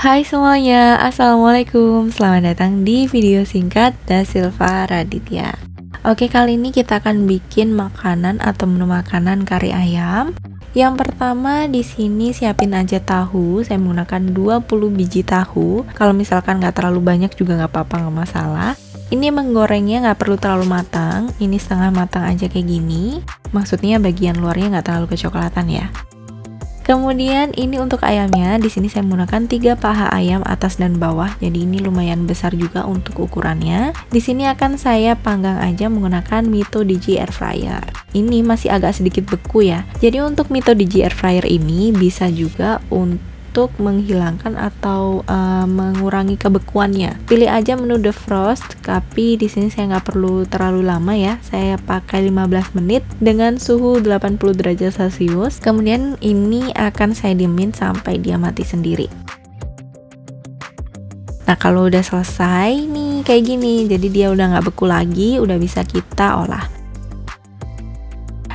Hai semuanya, Assalamualaikum. Selamat datang di video singkat Dasilva Raditya. Oke, kali ini kita akan bikin makanan atau menu makanan kari ayam. Yang pertama di sini siapin aja tahu. Saya menggunakan 20 biji tahu. Kalau misalkan nggak terlalu banyak juga nggak apa-apa, nggak masalah. Ini menggorengnya nggak perlu terlalu matang. Ini setengah matang aja kayak gini. Maksudnya bagian luarnya nggak terlalu kecoklatan ya. Kemudian ini untuk ayamnya, di sini saya menggunakan 3 paha ayam atas dan bawah. Jadi ini lumayan besar juga untuk ukurannya. Di sini akan saya panggang aja menggunakan Mito Digi Air Fryer. Ini masih agak sedikit beku ya. Jadi untuk Mito Digi Air Fryer ini bisa juga untuk menghilangkan atau mengurangi kebekuannya. Pilih aja menu defrost, tapi di sini saya nggak perlu terlalu lama ya. Saya pakai 15 menit dengan suhu 80 derajat Celcius. Kemudian ini akan saya diemin sampai dia mati sendiri. Nah, kalau udah selesai nih kayak gini, jadi dia udah nggak beku lagi, udah bisa kita olah.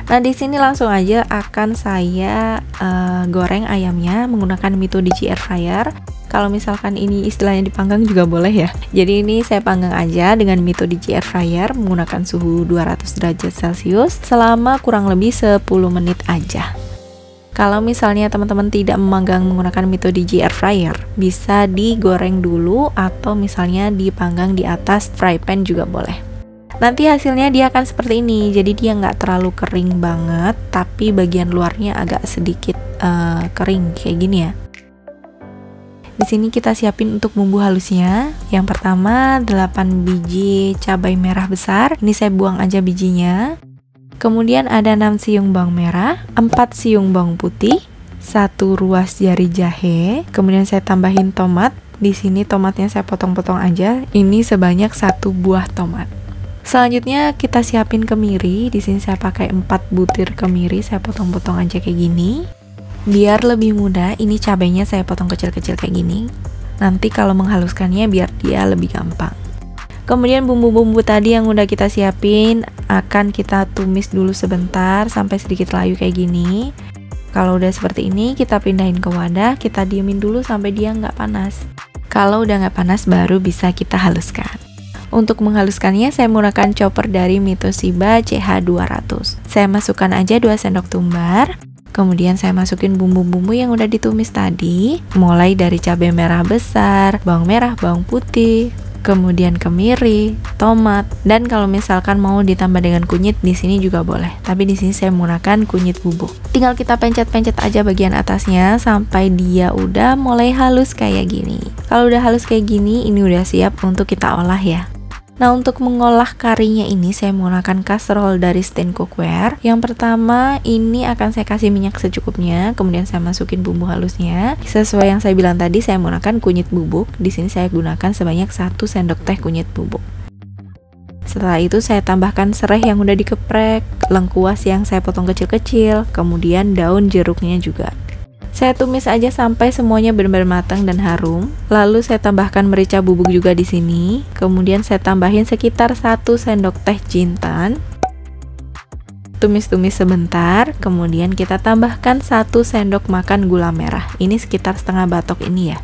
Nah, di sini langsung aja akan saya goreng ayamnya menggunakan Mito Digi Air Fryer. Kalau misalkan ini istilahnya dipanggang juga boleh ya. Jadi ini saya panggang aja dengan Mito Digi Air Fryer menggunakan suhu 200 derajat Celcius selama kurang lebih 10 menit aja. Kalau misalnya teman-teman tidak memanggang menggunakan Mito Digi Air Fryer, bisa digoreng dulu atau misalnya dipanggang di atas fry pan juga boleh. Nanti hasilnya dia akan seperti ini, jadi dia nggak terlalu kering banget, tapi bagian luarnya agak sedikit kering kayak gini ya. Di sini kita siapin untuk bumbu halusnya. Yang pertama 8 biji cabai merah besar, ini saya buang aja bijinya. Kemudian ada 6 siung bawang merah, 4 siung bawang putih, 1 ruas jari jahe. Kemudian saya tambahin tomat. Di sini tomatnya saya potong-potong aja. Ini sebanyak 1 buah tomat. Selanjutnya kita siapin kemiri. Di sini saya pakai 4 butir kemiri, saya potong-potong aja kayak gini. Biar lebih mudah, ini cabainya saya potong kecil-kecil kayak gini. Nanti kalau menghaluskannya biar dia lebih gampang. Kemudian bumbu-bumbu tadi yang udah kita siapin akan kita tumis dulu sebentar sampai sedikit layu kayak gini. Kalau udah seperti ini, kita pindahin ke wadah, kita diemin dulu sampai dia nggak panas. Kalau udah nggak panas baru bisa kita haluskan. Untuk menghaluskannya saya menggunakan chopper dari Mitoshiba CH200. Saya masukkan aja 2 sendok tumbar. Kemudian saya masukin bumbu-bumbu yang udah ditumis tadi, mulai dari cabai merah besar, bawang merah, bawang putih, kemudian kemiri, tomat, dan kalau misalkan mau ditambah dengan kunyit di sini juga boleh. Tapi di sini saya menggunakan kunyit bubuk. Tinggal kita pencet-pencet aja bagian atasnya sampai dia udah mulai halus kayak gini. Kalau udah halus kayak gini, ini udah siap untuk kita olah ya. Nah, untuk mengolah karinya ini saya menggunakan casserole dari Stain Cookware. Yang pertama ini akan saya kasih minyak secukupnya, kemudian saya masukin bumbu halusnya. Sesuai yang saya bilang tadi, saya menggunakan kunyit bubuk. Di sini saya gunakan sebanyak 1 sendok teh kunyit bubuk. Setelah itu saya tambahkan serai yang udah dikeprek, lengkuas yang saya potong kecil-kecil, kemudian daun jeruknya juga. Saya tumis aja sampai semuanya benar-benar matang dan harum. Lalu saya tambahkan merica bubuk juga di sini. Kemudian saya tambahin sekitar 1 sendok teh jintan. Tumis-tumis sebentar. Kemudian kita tambahkan 1 sendok makan gula merah. Ini sekitar setengah batok ini ya.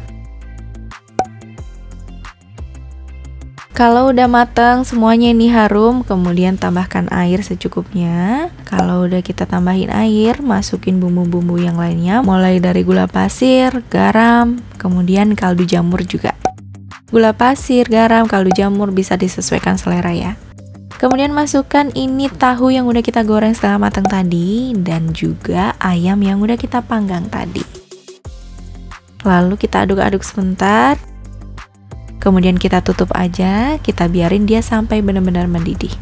Kalau udah matang semuanya ini harum, kemudian tambahkan air secukupnya. Kalau udah kita tambahin air, masukin bumbu-bumbu yang lainnya, mulai dari gula pasir, garam, kemudian kaldu jamur juga. Gula pasir, garam, kaldu jamur bisa disesuaikan selera ya. Kemudian masukkan ini tahu yang udah kita goreng setengah matang tadi, dan juga ayam yang udah kita panggang tadi. Lalu kita aduk-aduk sebentar. Kemudian kita tutup aja, kita biarin dia sampai benar-benar mendidih.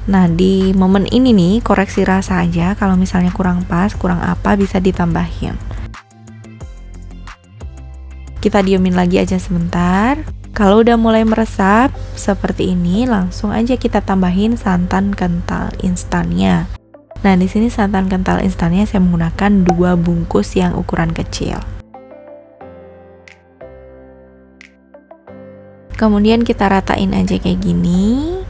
Nah, di momen ini nih, koreksi rasa aja, kalau misalnya kurang pas, kurang apa, bisa ditambahin. Kita diemin lagi aja sebentar. Kalau udah mulai meresap, seperti ini, langsung aja kita tambahin santan kental instannya. Nah, di sini santan kental instannya saya menggunakan 2 bungkus yang ukuran kecil. Kemudian kita ratain aja kayak gini.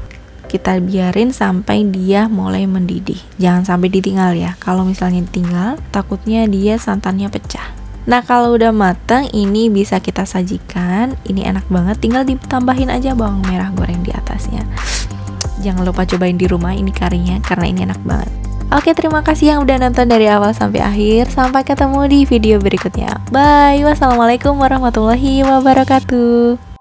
Kita biarin sampai dia mulai mendidih. Jangan sampai ditinggal ya. Kalau misalnya ditinggal, takutnya dia santannya pecah. Nah, kalau udah matang, ini bisa kita sajikan. Ini enak banget, tinggal ditambahin aja bawang merah goreng di atasnya. Jangan lupa cobain di rumah ini karinya, karena ini enak banget. Oke, terima kasih yang udah nonton dari awal sampai akhir. Sampai ketemu di video berikutnya. Bye. Wassalamualaikum warahmatullahi wabarakatuh.